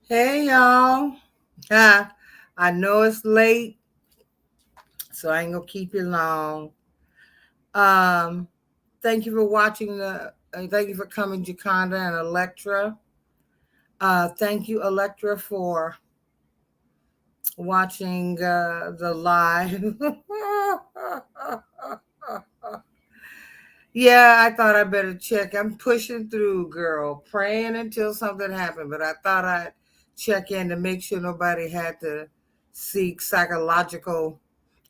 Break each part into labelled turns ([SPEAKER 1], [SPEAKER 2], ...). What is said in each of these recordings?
[SPEAKER 1] Hey y'all. Ah, I know it's late, so I ain't gonna keep you long. Um, thank you for watching thank you for coming, Jaconda and Electra. Thank you, Electra, for watching the live. Yeah, I thought I better check. I'm pushing through, girl, praying until something happened. But I thought I'd check in to make sure nobody had to seek psychological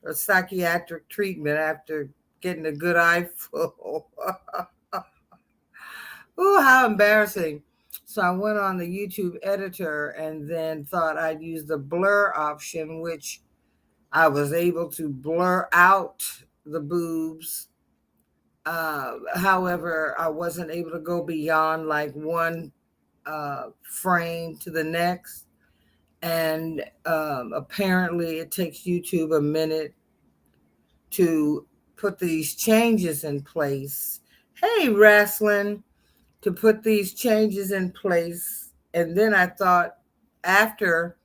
[SPEAKER 1] or psychiatric treatment after getting a good eyeful. Ooh, how embarrassing. So I went on the YouTube editor and then thought I'd use the blur option, which I was able to blur out the boobs. However, I wasn't able to go beyond like one frame to the next. And apparently, it takes YouTube a minute to put these changes in place. Hey, wrestling, to put these changes in place. And then I thought after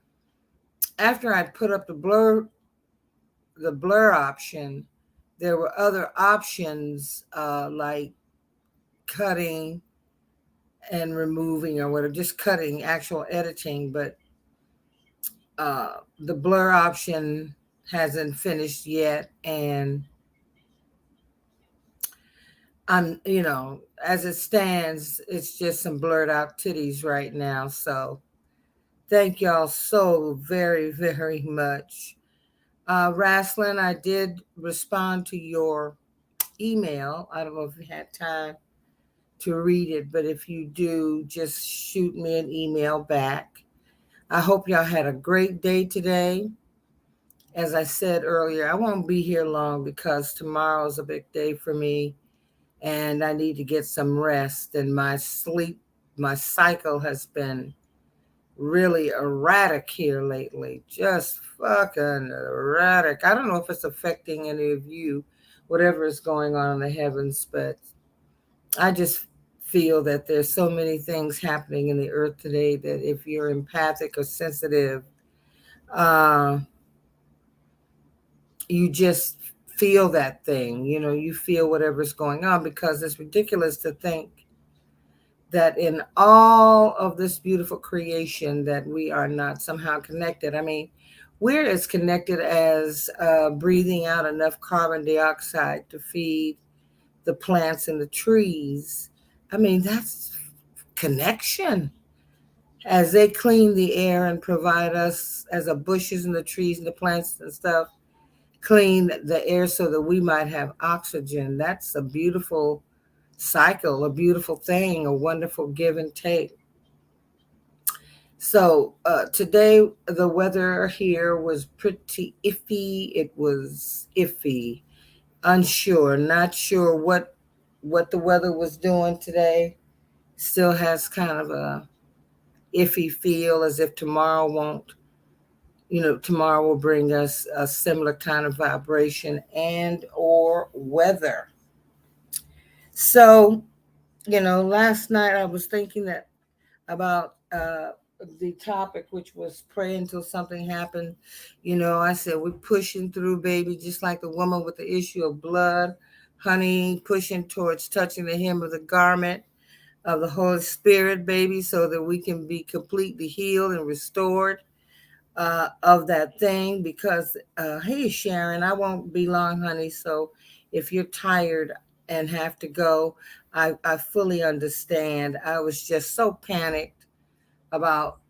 [SPEAKER 1] I put up the blur option, there were other options like cutting and removing or whatever, just cutting, actual editing. But the blur option hasn't finished yet, and as it stands, it's just some blurred out titties right now. So thank y'all so very, very much. Raslin, I did respond to your email. I don't know if you had time to read it, but if you do, just shoot me an email back. I hope y'all had a great day today. As I said earlier, I won't be here long because tomorrow is a big day for me and I need to get some rest. And my cycle has been really erratic here lately. Just fucking erratic. I don't know if it's affecting any of you, whatever is going on in the heavens, but I just feel that there's so many things happening in the earth today that if you're empathic or sensitive, uh, you just feel that thing. You feel whatever's going on because it's ridiculous to think that in all of this beautiful creation that we are not somehow connected. I mean, we're as connected as breathing out enough carbon dioxide to feed the plants and the trees. I mean, that's connection. As they clean the air and provide us, as the bushes and the trees and the plants and stuff, clean the air so that we might have oxygen. That's a beautiful cycle, a beautiful thing, a wonderful give and take. So today the weather here was pretty iffy. It was iffy, unsure, not sure what the weather was doing today. Still has kind of a iffy feel, as if tomorrow will bring us a similar kind of vibration and or weather. So, last night I was thinking that about the topic, which was pray until something happened. I said we're pushing through, baby, just like the woman with the issue of blood, honey, pushing towards touching the hem of the garment of the Holy Spirit, baby, so that we can be completely healed and restored of that thing. Because, hey, Sharon, I won't be long, honey. So if you're tired and have to go, I fully understand. I was just so panicked about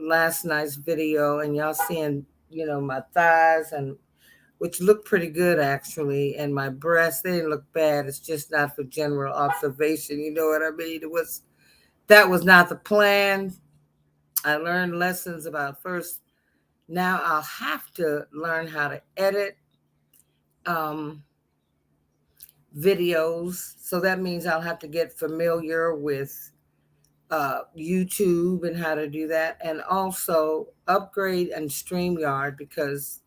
[SPEAKER 1] last night's video and y'all seeing, my thighs, and which looked pretty good actually, and my breasts, they didn't look bad. It's just not for general observation. You know what I mean? That was not the plan. I learned lessons about first. Now I'll have to learn how to edit um, videos. So that means I'll have to get familiar with YouTube and how to do that, and also upgrade and StreamYard, because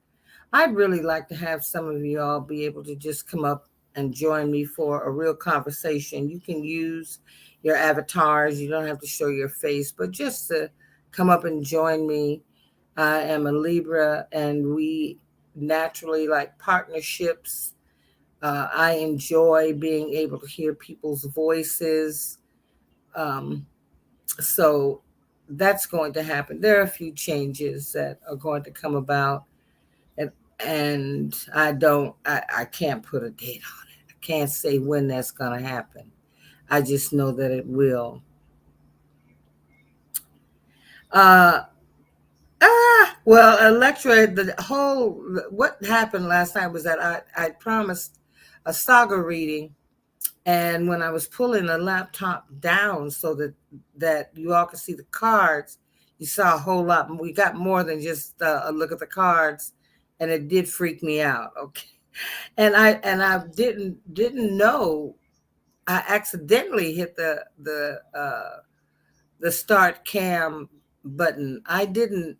[SPEAKER 1] I'd really like to have some of you all be able to just come up and join me for a real conversation. You can use your avatars, you don't have to show your face, but just to come up and join me I am a Libra, and we naturally like partnerships. I enjoy being able to hear people's voices. Um, so that's going to happen. There are a few changes that are going to come about, and I can't put a date on it. I can't say when that's going to happen. I just know that it will. Uh, well, Electra, the whole what happened last night was that I promised a saga reading, and when I was pulling the laptop down so that you all could see the cards, you saw a whole lot. We got more than just a look at the cards, and it did freak me out. Okay, and I didn't know. I accidentally hit the start cam button. I didn't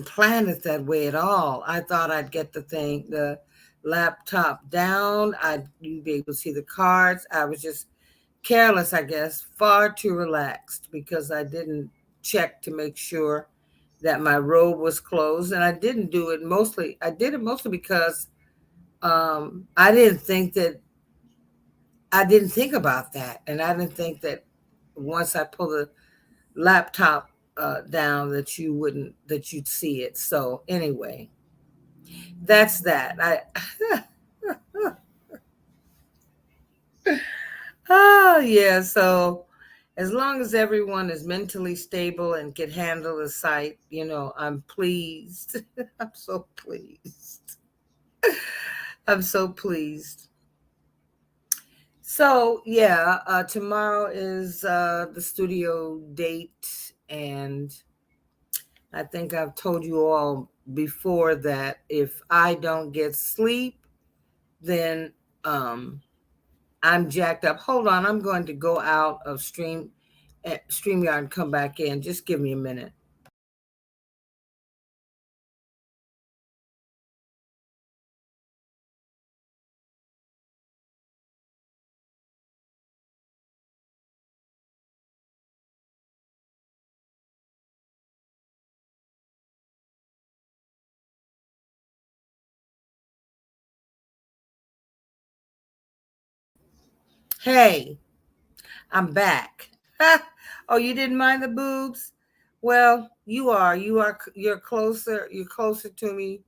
[SPEAKER 1] plan it that way at all. I thought I'd get the laptop down. You'd be able to see the cards. I was just careless, I guess, far too relaxed because I didn't check to make sure that my robe was closed. And I did it mostly because I didn't think about that. And I didn't think that once I pull the laptop down that you'd see it. So anyway, that's that. I oh yeah. So as long as everyone is mentally stable and can handle the sight, I'm pleased. I'm so pleased. I'm so pleased. So yeah, tomorrow is the studio date, and I think I've told you all before that if I don't get sleep, then um, I'm jacked up. Hold on, I'm going to go out of StreamYard and come back in. Just give me a minute. Hey, I'm back. Oh, you didn't mind the boobs? Well, you're closer. You're closer to me.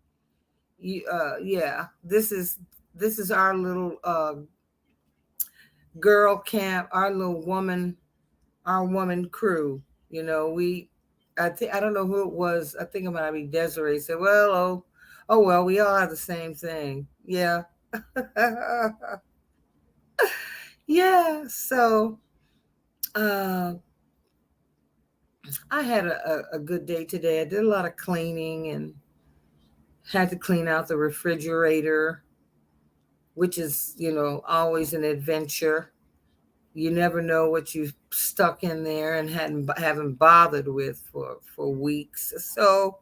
[SPEAKER 1] Yeah. This is our little girl camp. Our little our woman crew. I don't know who it was. I think it might be Desiree said, "Well, oh well, we all have the same thing." Yeah, yeah. So uh, I had a good day today. I did a lot of cleaning and had to clean out the refrigerator, which is always an adventure. You never know what you've stuck in there and haven't bothered with for weeks. So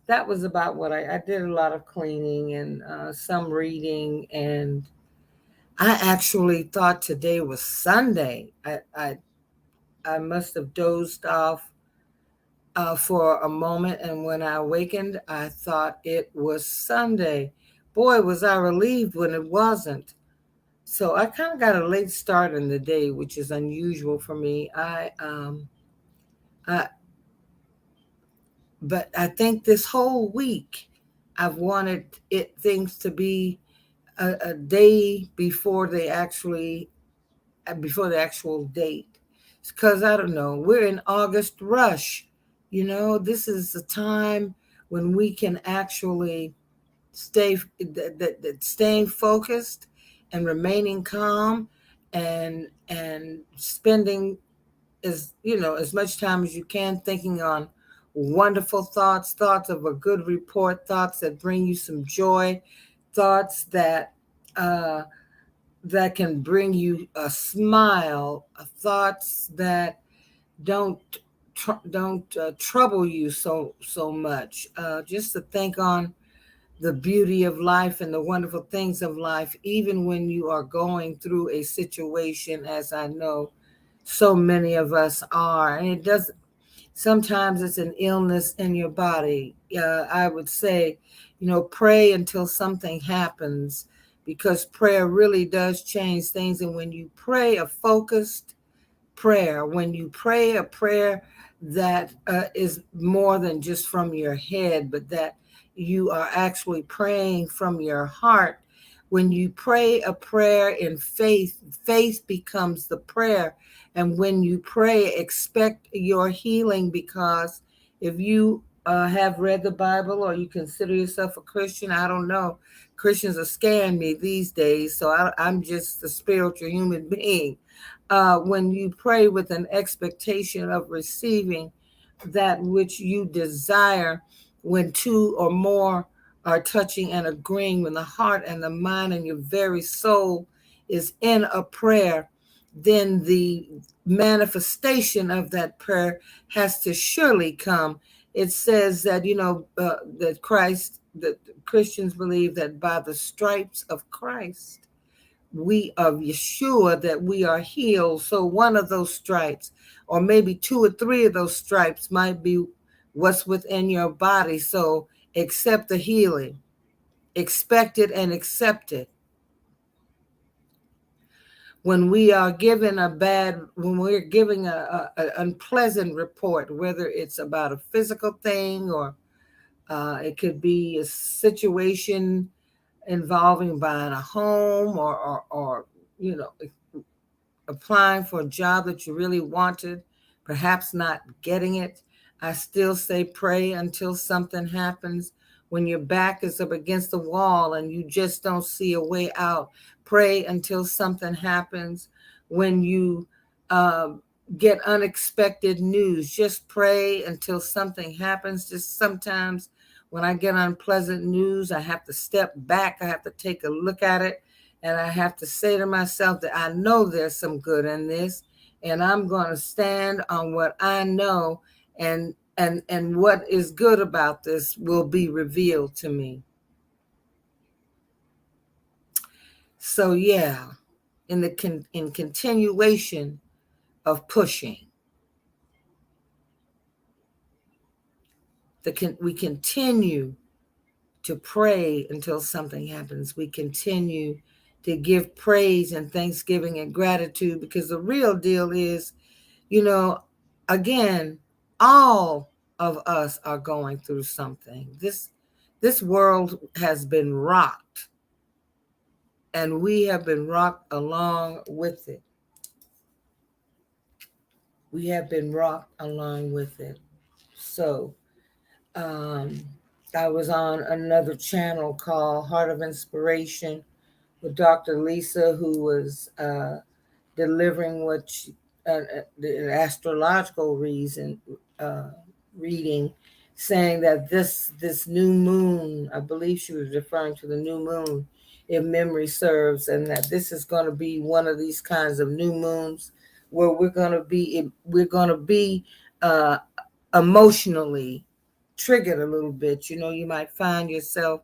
[SPEAKER 1] that was about what I did a lot of cleaning and some reading, and I actually thought today was Sunday. I must have dozed off for a moment, and when I awakened, I thought it was Sunday. Boy, was I relieved when it wasn't. So I kind of got a late start in the day, which is unusual for me. I but I think this whole week I've wanted things to be a day before the actual date, because I don't know, we're in August rush. This is the time when we can actually staying focused and remaining calm and spending as much time as you can thinking on wonderful thoughts of a good report, thoughts that bring you some joy, thoughts uh, that can bring you a smile, thoughts that don't don't trouble you so much. Just to think on the beauty of life and the wonderful things of life, even when you are going through a situation, as I know so many of us are. And Sometimes it's an illness in your body. I would say, pray until something happens, because prayer really does change things. And when you pray a focused prayer, when you pray a prayer that is more than just from your head, but that you are actually praying from your heart, when you pray a prayer in faith, faith becomes the prayer. And when you pray, expect your healing, because if you have read the Bible, or you consider yourself a Christian, I don't know. Christians are scaring me these days, so I'm just a spiritual human being. When you pray with an expectation of receiving that which you desire, when two or more are touching and agreeing, when the heart and the mind and your very soul is in a prayer, then the manifestation of that prayer has to surely come. It says that, that Christians believe that by the stripes of Christ, we are sure that we are healed. So one of those stripes, or maybe two or three of those stripes, might be what's within your body. So accept the healing, expect it and accept it. When we are given when we're giving an unpleasant report, whether it's about a physical thing, or it could be a situation involving buying a home, or you know applying for a job that you really wanted, perhaps not getting it, I still say pray until something happens. When your back is up against the wall and you just don't see a way out, pray until something happens. When you uh, get unexpected news, just pray until something happens. Just sometimes when I get unpleasant news, I have to step back, I have to take a look at it, and I have to say to myself that I know there's some good in this, and I'm going to stand on what I know, and what is good about this will be revealed to me. So yeah, in continuation of pushing, we continue to pray until something happens. We continue to give praise and thanksgiving and gratitude, because the real deal is, you know, again, all of us are going through something. This world has been rocked, and we have been rocked along with it. We have been rocked along with it. So, um, I was on another channel called Heart of Inspiration with Dr. Lisa, who was delivering the astrological uh, reading, saying that this new moon, I believe she was referring to the new moon, if memory serves, and that this is going to be one of these kinds of new moons where we're going to be uh, emotionally triggered a little bit. You might find yourself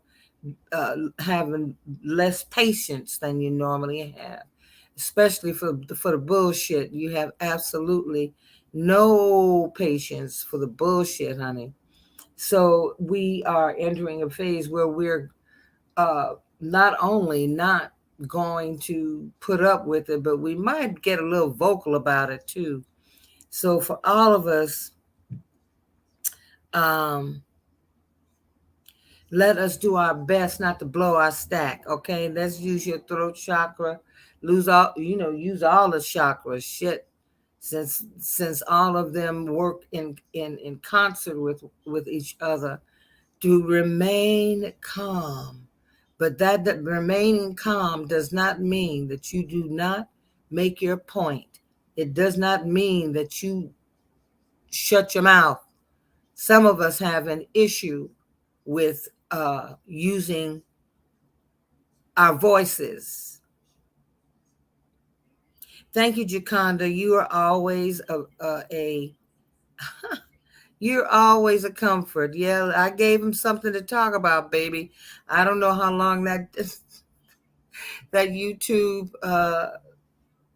[SPEAKER 1] having less patience than you normally have, especially for the bullshit. You have absolutely no patience for the bullshit, honey. So we are entering a phase where we're not only not going to put up with it, but we might get a little vocal about it too. So for all of us, um, let us do our best not to blow our stack. Okay, let's use your throat chakra. Use all the chakras. Shit, since all of them work in concert with each other, to remain calm. But that remaining calm does not mean that you do not make your point. It does not mean that you shut your mouth. Some of us have an issue with using our voices. Thank you, Jaconda. You are always a you're always a comfort. Yeah, I gave him something to talk about, baby. I don't know how long that that YouTube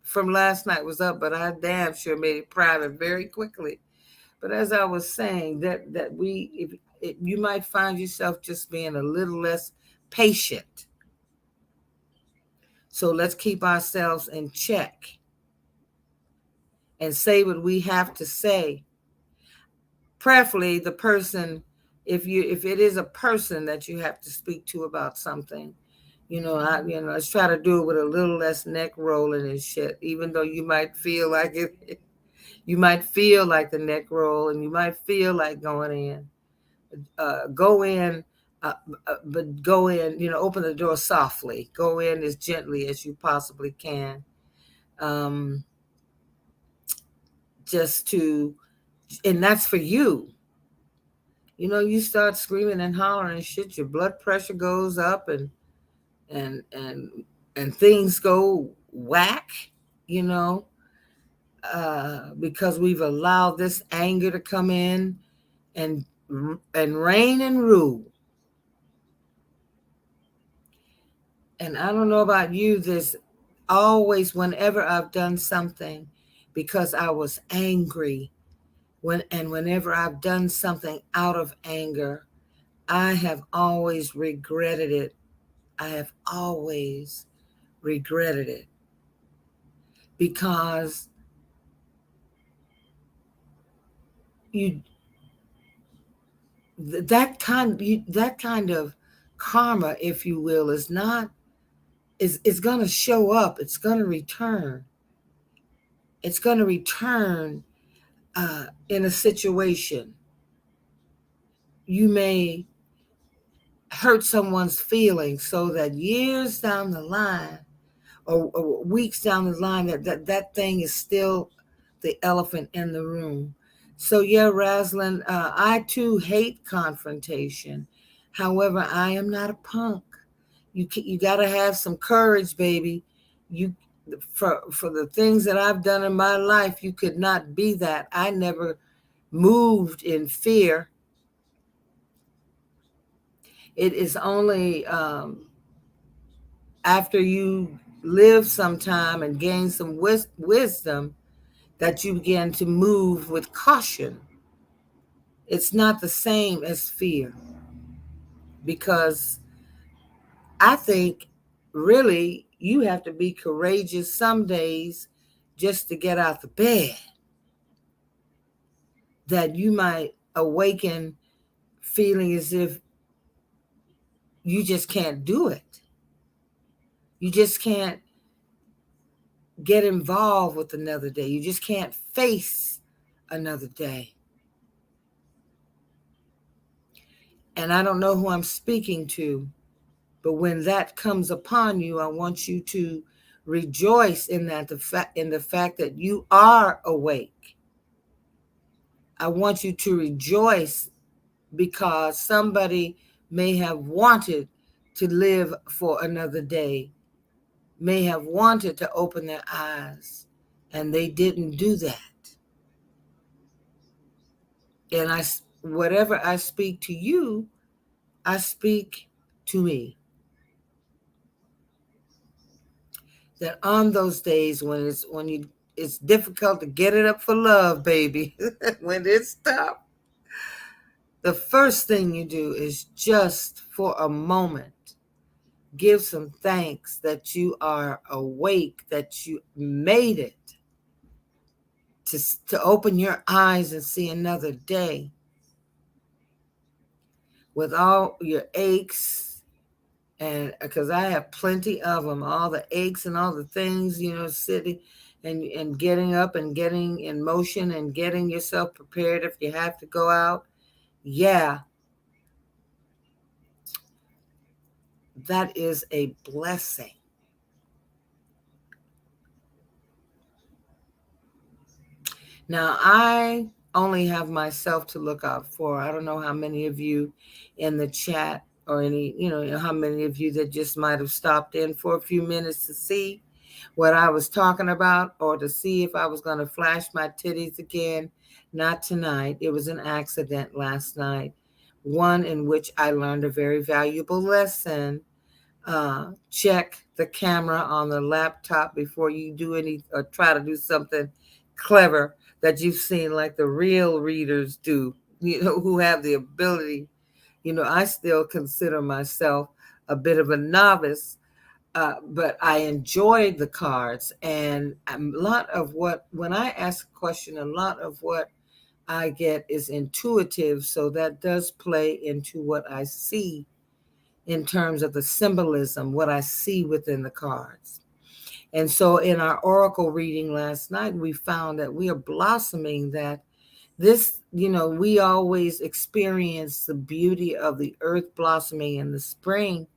[SPEAKER 1] from last night was up, but I damn sure made it private very quickly. But as I was saying, that we, if you might find yourself just being a little less patient. So let's keep ourselves in check and say what we have to say. Prayerfully, the person, if it is a person that you have to speak to about something, let's try to do it with a little less neck rolling and shit. Even though you might feel like it, you might feel like the neck roll, and you might feel like going in. Go in, but go in. Open the door softly. Go in as gently as you possibly can. Um, just to, and that's for you. You start screaming and hollering and shit, your blood pressure goes up, and and and things go whack, you know, because we've allowed this anger to come in and reign and rule. And I don't know about you, there's always, whenever I've done something because I was angry, whenever I've done something out of anger, I have always regretted it. I have always regretted it because you that kind of karma, if you will, is going to show up. It's going to return. It's going to return in a situation. You may hurt someone's feelings so that years down the line, or weeks down the line, that thing is still the elephant in the room. So yeah, Raslin, I too hate confrontation. However, I am not a punk. You got to have some courage, baby. You for the things that I've done in my life, you could not be that. I never moved in fear. It is only after you live some time and gain some wisdom that you begin to move with caution. It's not the same as fear, because I think really you have to be courageous some days just to get out the bed, that you might awaken feeling as if you just can't do it. You just can't get involved with another day. You just can't face another day. And I don't know who I'm speaking to, but when that comes upon you, I want you to rejoice in that, in the fact that you are awake. I want you to rejoice because somebody may have wanted to live for another day, may have wanted to open their eyes, and they didn't do that. And whatever I speak to you, I speak to me. That on those days it's difficult to get it up for love, baby. When it's tough, the first thing you do is just for a moment give some thanks that you are awake, that you made it to open your eyes and see another day with all your aches. And because I have plenty of them, all the aches and all the things, sitting and getting up and getting in motion and getting yourself prepared if you have to go out. Yeah, that is a blessing. Now, I only have myself to look out for. I don't know how many of you in the chat, or how many of you that just might have stopped in for a few minutes to see what I was talking about, or to see if I was going to flash my titties again. Not tonight. It was an accident last night, one in which I learned a very valuable lesson. Check the camera on the laptop before you do any or try to do something clever that you've seen like the real readers do, who have the ability. I still consider myself a bit of a novice, but I enjoyed the cards. And a lot of what, when I ask a question, a lot of what I get is intuitive. So that does play into what I see in terms of the symbolism, what I see within the cards. And so in our oracle reading last night, we found that we are blossoming, that this, we always experience the beauty of the earth blossoming in the spring.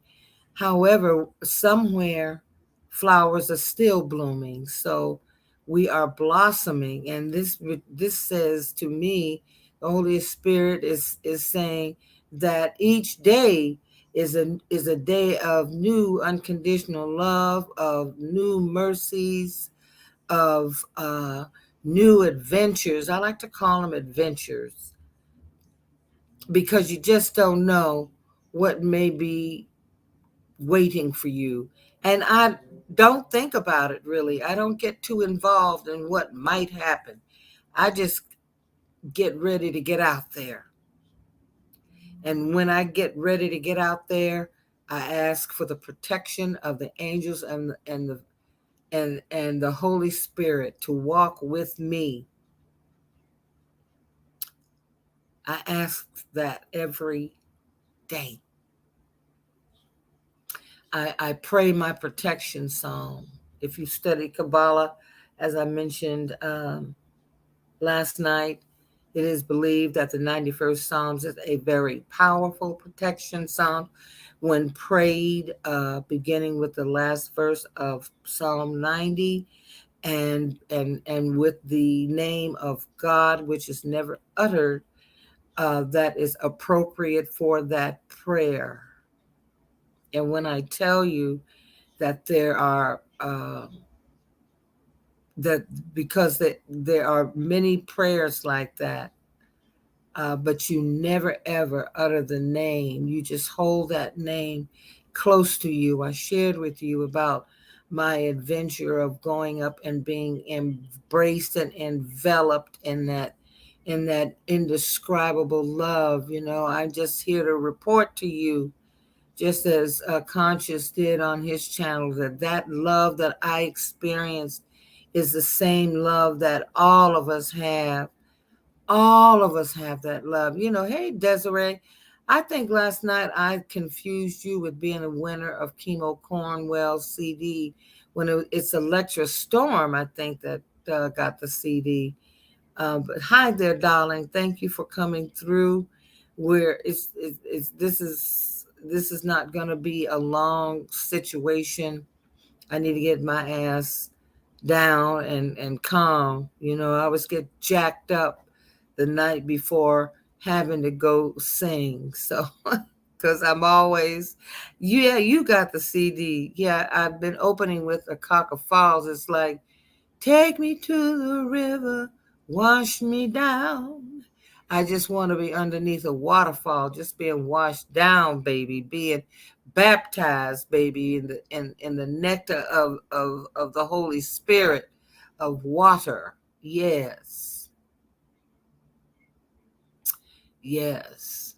[SPEAKER 1] However, somewhere flowers are still blooming. So we are blossoming. And this says to me, the Holy Spirit is saying that each day is a day of new unconditional love, of new mercies, of new adventures. I like to call them adventures because you just don't know what may be waiting for you. And I don't think about it really. I don't get too involved in what might happen. I just get ready to get out there. And when I get ready to get out there, I ask for the protection of the angels and the Holy Spirit to walk with me. I ask that every day. I pray my protection psalm. If you study Kabbalah, as I mentioned last night, it is believed that the 91st Psalms is a very powerful protection psalm when prayed, beginning with the last verse of Psalm 90, and with the name of God, which is never uttered, that is appropriate for that prayer. And when I tell you that there are that because there are many prayers like that, but you never ever utter the name. You just hold that name close to you. I shared with you about my adventure of going up and being embraced and enveloped in that indescribable love. I'm just here to report to you, just as Conscious did on his channel, that love that I experienced is the same love that all of us have. All of us have that love. Hey, Desiree, I think last night I confused you with being a winner of Chemo Cornwell's CD when it's Electra Storm, I think, that got the CD. But hi there, darling. Thank you for coming through. Where this is not going to be a long situation. I need to get my ass down and calm. I always get jacked up the night before having to go sing. So, because I'm always, yeah, you got the CD. Yeah, I've been opening with Akaka Falls. It's like, take me to the river, wash me down. I just want to be underneath a waterfall, just being washed down, baby, being baptized, baby, in the nectar of the Holy Spirit of water. Yes. Yes.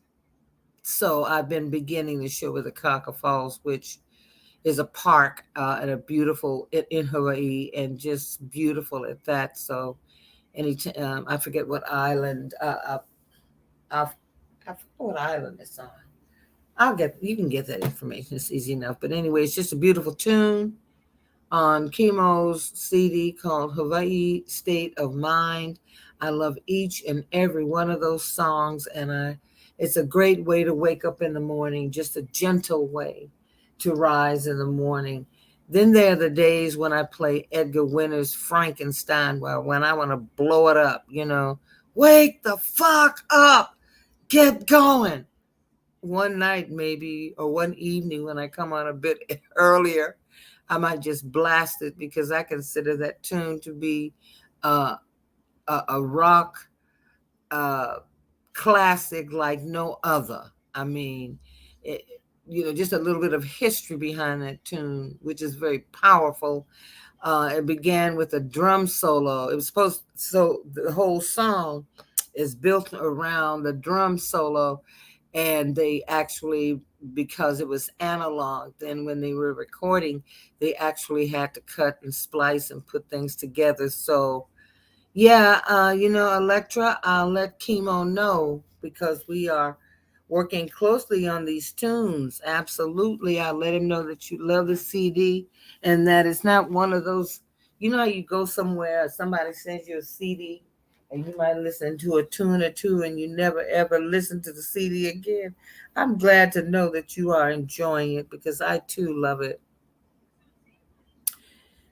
[SPEAKER 1] So I've been beginning the show with the Kaka Falls, which is a park and a beautiful in Hawaii, and just beautiful at that. So I forget what island. I forget what island it's on. You can get that information. It's easy enough. But anyway, it's just a beautiful tune on Chemo's CD called Hawaii State of Mind. I love each and every one of those songs, and it's a great way to wake up in the morning, just a gentle way to rise in the morning. Then there are the days when I play Edgar Winter's Frankenstein, when I want to blow it up, wake the fuck up, get going. One night maybe, or one evening when I come on a bit earlier, I might just blast it because I consider that tune to be a rock classic like no other. I mean, just a little bit of history behind that tune, which is very powerful. It began with a drum solo. It was supposed so the whole song is built around the drum solo, and they actually, because it was analog, then when they were recording, they actually had to cut and splice and put things together. So yeah, Electra, I'll let Chemo know because we are working closely on these tunes. Absolutely. I'll let him know that you love the CD and that it's not one of those, how you go somewhere, somebody sends you a CD and you might listen to a tune or two and you never ever listen to the CD again. I'm glad to know that you are enjoying it because I too love it.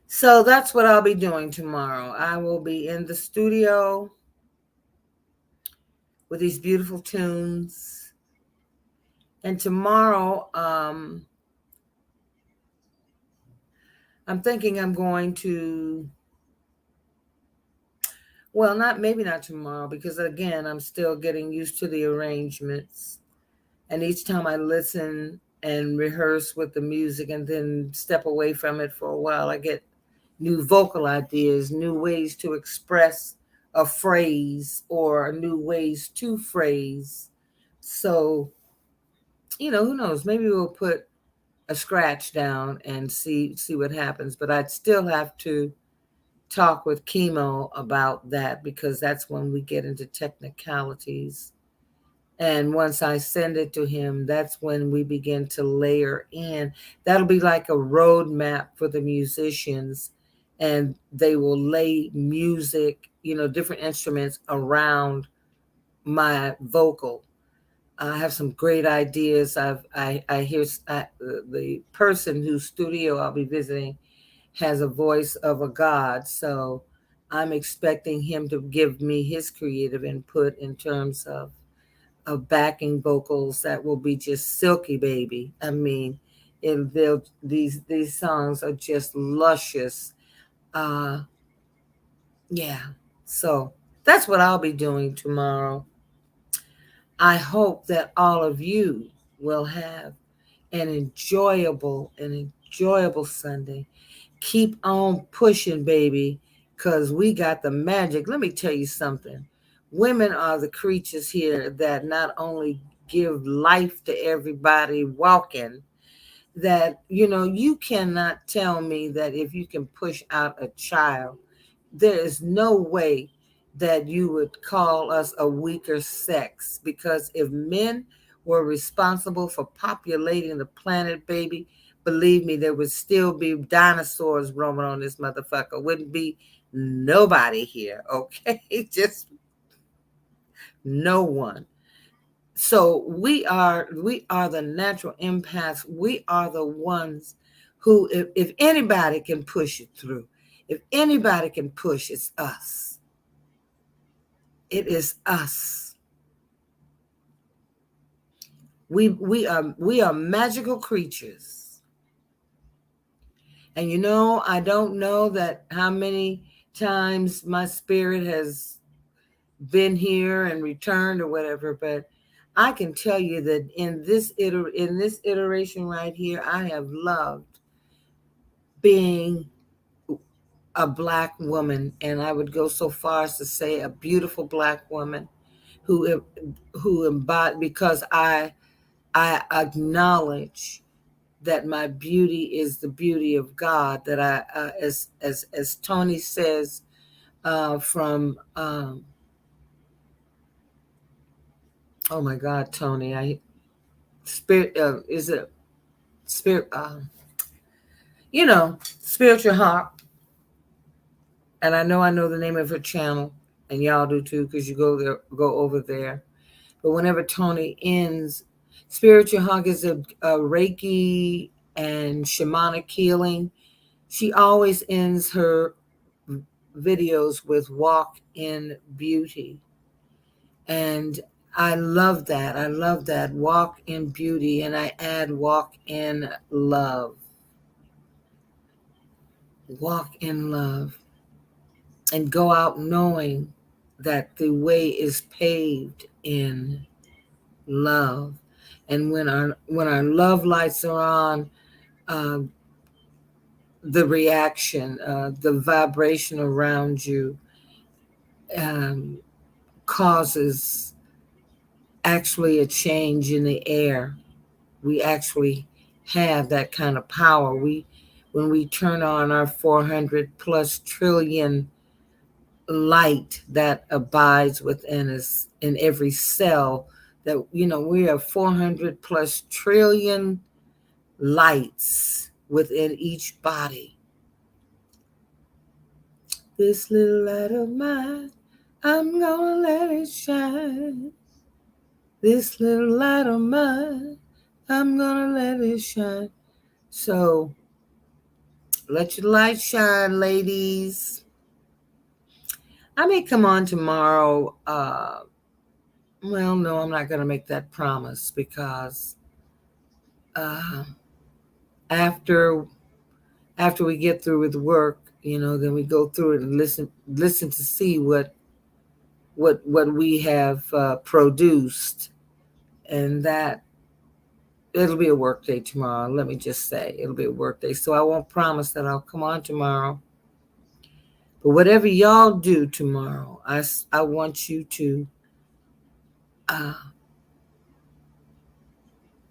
[SPEAKER 1] So that's what I'll be doing tomorrow. I will be in the studio with these beautiful tunes. And tomorrow, I'm thinking I'm going to, well, not maybe not tomorrow, because again, I'm still getting used to the arrangements. And each time I listen and rehearse with the music and then step away from it for a while, I get new vocal ideas, new ways to express a phrase or new ways to phrase. So, who knows? Maybe we'll put a scratch down and see what happens. But I'd still have to talk with Chemo about that because that's when we get into technicalities. And once I send it to him, that's when we begin to layer in. That'll be like a roadmap for the musicians, and they will lay music, different instruments around my vocal. I have some great ideas. I hear the person whose studio I'll be visiting has a voice of a god, so I'm expecting him to give me his creative input in terms of backing vocals that will be just silky, baby. I mean, and they'll these songs are just luscious. Uh, yeah. So that's what I'll be doing tomorrow. I hope that all of you will have an enjoyable Sunday. Keep on pushing, baby, because we got the magic. Let me tell you something. Women are the creatures here that not only give life to everybody walking, that, you cannot tell me that if you can push out a child, there is no way that you would call us a weaker sex, because if men were responsible for populating the planet, baby, believe me, there would still be dinosaurs roaming on this motherfucker. Wouldn't be nobody here, okay? Just no one. So we are the natural empaths. We are the ones who, if anybody can push it through, if anybody can push, it's us. It is us. We are magical creatures. And I don't know that how many times my spirit has been here and returned or whatever, but I can tell you that in this iteration right here, I have loved being a black woman, and I would go so far as to say a beautiful black woman who embodied, because I acknowledge that my beauty is the beauty of God. That as Tony says, from oh my God, Tony, I spirit is it spirit spiritual heart, and I know the name of her channel, and y'all do too because you go over there. But whenever Tony ends, spiritual hug is a Reiki and shamanic healing. She always ends her videos with walk in beauty. And I love that. I love that. Walk in beauty. And I add walk in love. Walk in love. And go out knowing that the way is paved in love. And when our love lights are on, uh, the reaction, the vibration around you um, causes actually a change in the air. We actually have that kind of power. When we turn on our 400 plus trillion light that abides within us in every cell, that, we have 400 plus trillion lights within each body. This little light of mine, I'm gonna let it shine. This little light of mine, I'm gonna let it shine. So let your light shine, ladies. I may come on tomorrow. Well, no, I'm not gonna make that promise because uh, after after we get through with work, then we go through it and listen to see what we have produced, and that it'll be a work day tomorrow. Let me just say it'll be a work day, so I won't promise that I'll come on tomorrow. But whatever y'all do tomorrow, I want you to uh,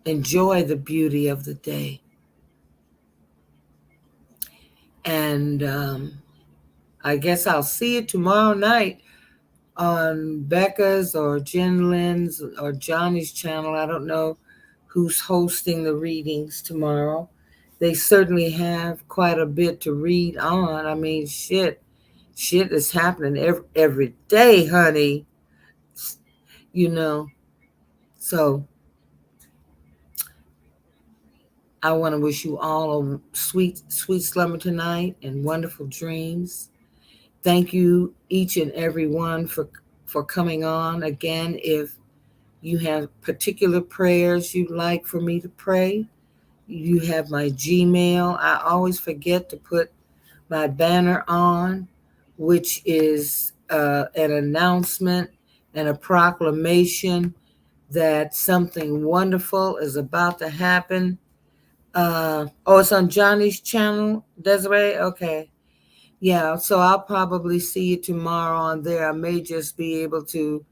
[SPEAKER 1] enjoy the beauty of the day, and I guess I'll see you tomorrow night on Becca's or Jen Lynn's or Johnny's channel. I don't know who's hosting the readings tomorrow. They certainly have quite a bit to read on. I mean, shit is happening every day, honey. You know. So I want to wish you all a sweet, sweet slumber tonight and wonderful dreams. Thank you each and every one for coming on. Again, if you have particular prayers you'd like for me to pray, you have my Gmail. I always forget to put my banner on, which is an announcement and a proclamation that something wonderful is about to happen. Oh, it's on Johnny's channel, Desiree? Okay. Yeah, so I'll probably see you tomorrow on there. I may just be able to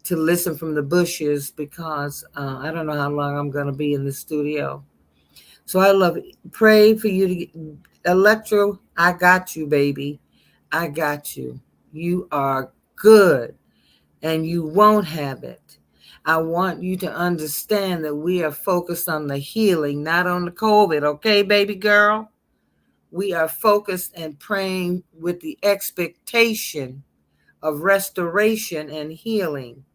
[SPEAKER 1] listen from the bushes because I don't know how long I'm going to be in the studio. So I love it. Pray for you to get Electro. I got you, baby. I got you. You are good and you won't have it. I want you to understand that we are focused on the healing, not on the COVID. Okay, baby girl? We are focused and praying with the expectation of restoration and healing.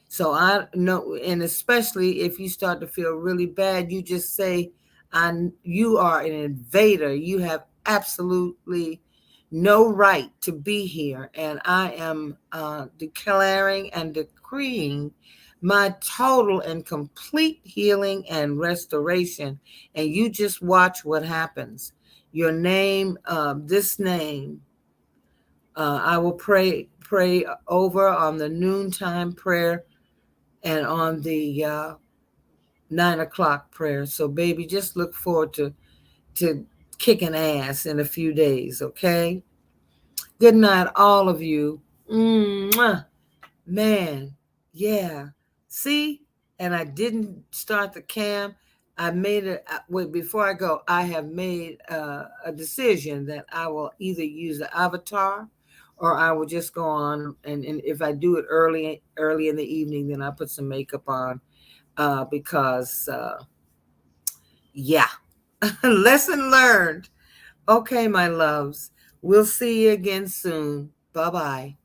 [SPEAKER 1] So I know, and especially if you start to feel really bad, you just say, you are an invader. You have absolutely no right to be here. And I am declaring and decreeing my total and complete healing and restoration. And you just watch what happens. Your name, this name, I will pray over on the noontime prayer and on the 9 o'clock prayer. So, baby, just look forward to kicking ass in a few days. Okay. Good night, all of you. Mwah. Man, yeah. See, and I didn't start the cam. I made it. Wait, before I go, I have made a decision that I will either use the avatar, or I will just go on and if I do it early in the evening, then I put some makeup on because yeah, lesson learned. Okay, my loves, we'll see you again soon. Bye bye.